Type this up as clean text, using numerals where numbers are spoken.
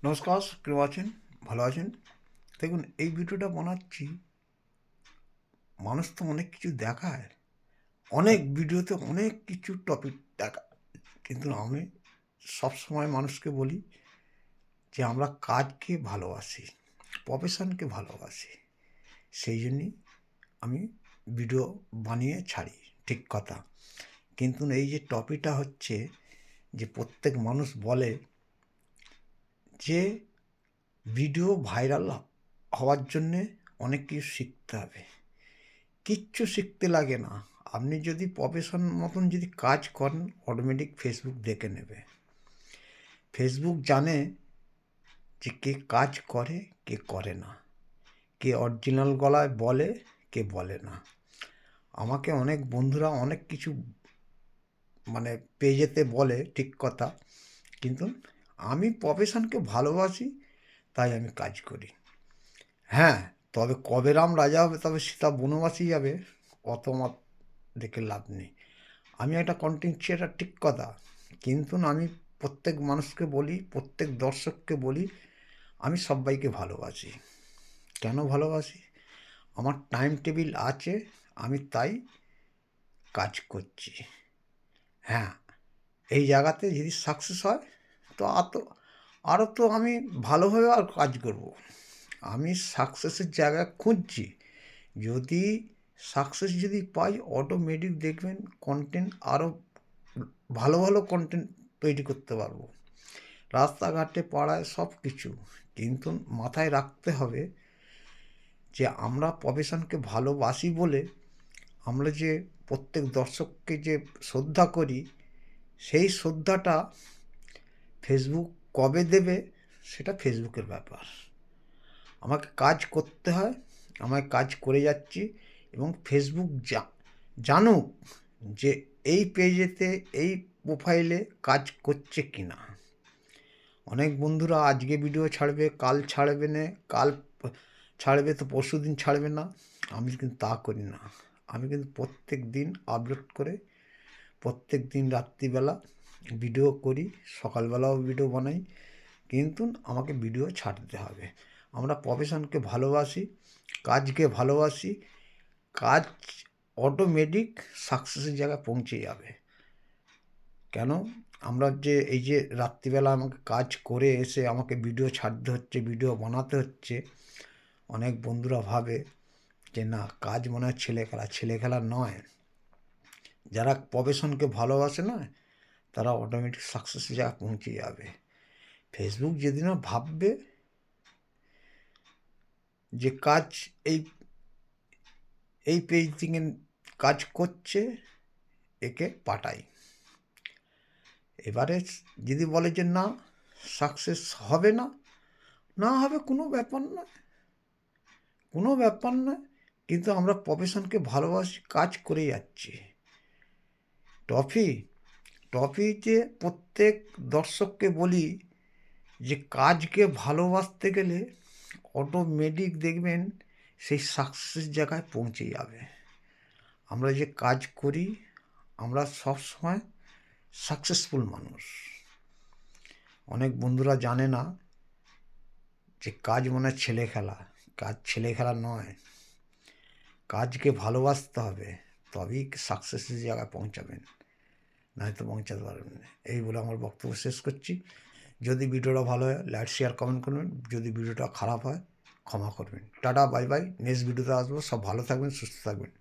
নমস্কার, কেমন আছেন? ভালো আছেন? দেখুন, এই ভিডিওটা বানাচ্ছি। মানুষ তো অনেক কিছু দেখায়, অনেক ভিডিওতে অনেক কিছু টপিক দেখায়, কিন্তু আমি সবসময় মানুষকে বলি যে আমরা কাজকে ভালোবাসি, প্রফেশনকে ভালোবাসি। সেই জন্যই আমি ভিডিও বানিয়ে ছাড়ি, ঠিক কথা। কিন্তু এই যে টপিকটা হচ্ছে যে প্রত্যেক মানুষ বলে যে ভিডিও ভাইরাল হওয়ার জন্যে অনেক কিছু শিখতে হবে। কিচ্ছু শিখতে লাগে না। আপনি যদি প্রফেশন মতন যদি কাজ করেন, অটোমেটিক ফেসবুক দেখে নেবে। ফেসবুক জানে যে কে কাজ করে, কে করে না, কে অরিজিনাল গলায় বলে, কে বলে না। আমাকে অনেক বন্ধুরা অনেক কিছু পেজেতে বলে, ঠিক কথা। কিন্তু আমি প্রফেশনকে ভালোবাসি, তাই আমি কাজ করি। হ্যাঁ, তবে কবে রাম রাজা হবে, তবে সীতা বনবাসী যাবে, অত মত দেখে লাভ নেই। আমি একটা কন্টেন্ট ক্রিয়েটার, ঠিক কথা। কিন্তু আমি প্রত্যেক মানুষকে বলি, প্রত্যেক দর্শককে বলি, আমি সবাইকে ভালোবাসি। কেন ভালোবাসি? আমার টাইম টেবিল আছে, আমি তাই কাজ করছি। হ্যাঁ, এই জায়গাতে যদি সাকসেস হয় তো আরও তো আমি ভালোভাবে আর কাজ করব। আমি সাকসেসের জায়গা খুঁজছি। যদি সাকসেস যদি পাই, অটোমেটিক দেখবেন কন্টেন্ট আরও ভালো ভালো কন্টেন্ট তৈরি করতে পারবো, রাস্তাঘাটে, পাড়ায়, সব কিছু। কিন্তু মাথায় রাখতে হবে যে আমরা প্রফেশনকে ভালোবাসি বলে আমরা যে প্রত্যেক দর্শককে যে শ্রদ্ধা করি, সেই শ্রদ্ধাটা ফেসবুক কবে দেবে সেটা ফেসবুকের ব্যাপার। আমাকে কাজ করতে হয়, আমায় কাজ করে যাচ্ছি, এবং ফেসবুক জানুক যে এই পেজেতে, এই প্রোফাইলে কাজ করছে কি না। অনেক বন্ধুরা আজকে ভিডিও ছাড়বে, কাল ছাড়বে না, কাল ছাড়বে তো পরশু দিন ছাড়বে না। আমি কিন্তু তা করি না। আমি কিন্তু প্রত্যেক দিন আপলোড করে, প্রত্যেক দিন রাত্রিবেলা ভিডিও করি, সকালবেলাও ভিডিও বানাই। কিন্তু আমাকে ভিডিও ছাড়তে হবে। আমরা প্রফেশনকে ভালোবাসি, কাজকে ভালোবাসি। কাজ অটোমেটিক সাকসেসের জায়গায় পৌঁছে যাবে। কেন? আমরা যে এই যে রাত্রিবেলা আমাকে কাজ করে এসে আমাকে ভিডিও ছাড়তে হচ্ছে, ভিডিও বানাতে হচ্ছে, অনেক বন্ধুরা ভাবে যে না, কাজ মনে হয় ছেলে খেলা। ছেলে খেলা নয়। যারা প্রফেশনকে ভালোবাসে না, তারা অটোমেটিক সাকসেসের জায়গায় পৌঁছে যাবে। ফেসবুক যেদিন ভাববে যে কাজ এই এই পেজ থেকে কাজ করছে, একে পাঠাই। এবারে যদি বলে যে না, সাকসেস হবে না, না হবে, কোনো ব্যাপার নয়, কোনো ব্যাপার নয়। কিন্তু আমরা প্রফেশনকে ভালোবাসি, কাজ করে যাচ্ছি। টপিতে প্রত্যেক দর্শককে বলি যে কাজকে ভালোবাসতে গেলে অটোমেটিক দেখবেন সেই সাকসেসের জায়গায় পৌঁছে যাবে। আমরা যে কাজ করি, আমরা সবসময় সাকসেসফুল মানুষ। অনেক বন্ধুরা জানে না যে কাজ মানে ছেলে খেলা। কাজ ছেলে খেলা নয়। কাজকে ভালোবাসতে হবে, তবেই সাকসেসের জায়গায় পৌঁছাবেন, নয়তো পৌঁছাতে পারবেন না। এই বলে আমার বক্তব্য শেষ করছি। যদি ভিডিওটা ভালো হয়, লাইক, শেয়ার, কমেন্ট করবেন। যদি ভিডিওটা খারাপ হয়, ক্ষমা করবেন। Tata, bye bye. নেক্সট ভিডিওতে আসবো। সব ভালো থাকবেন, সুস্থ থাকবেন।